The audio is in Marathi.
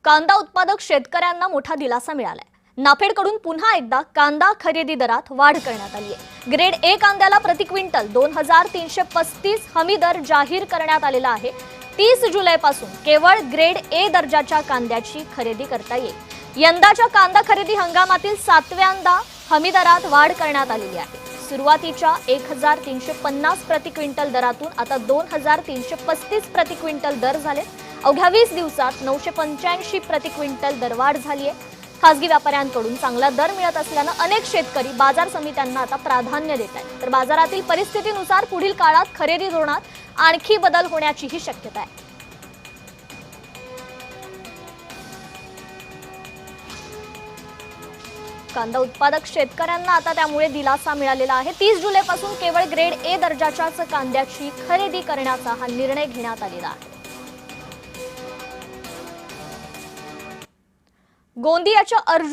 कांदा उत्पादक शेतकऱ्यांना मोठा दिलासा मिळालाय। नाफेडकडून पुन्हा एकदा कांदा खरेदी दरात वाढ करण्यात आली आहे। ग्रेड ए कांद्याला प्रति क्विंटल 2335 हमी दर जाहीर करण्यात आलेला आहे। 30 जुलैपासून केवळ ग्रेड ए दर्जाच्या कांद्याची खरेदी करता येईल। यंदाच्या कांदा खरेदी हंगामातील 7व्यांदा हमी दरात वाढ करण्यात आलेली आहे। सुरुवातीच्या 1350 प्रति क्विंटल दरातून आता 2335 प्रति क्विंटल दर झाले। अवघ्या 20 दिवसात 985 प्रति क्विंटल दरवाढ झाली आहे। खासगी व्यापाऱ्यांकडून चांगला दर मिळत असल्याने अनेक शेतकरी बाजार समित्यांना आता प्राधान्य देत आहेत। तर बाजारातील परिस्थितीनुसार पुढील काळात खरेदी धोरणात आणखी बदल होण्याचीही शक्यता आहे। कांदा उत्पादक शेतकऱ्यांना आता त्यामुळे दिलासा मिळालेला आहे। 30 जुलैपासून केवळ ग्रेड ए दर्जाच्याच कांद्याची खरेदी करण्याचा हा निर्णय घेण्यात आलेला आहे। गोंदियाच्या अर्जुन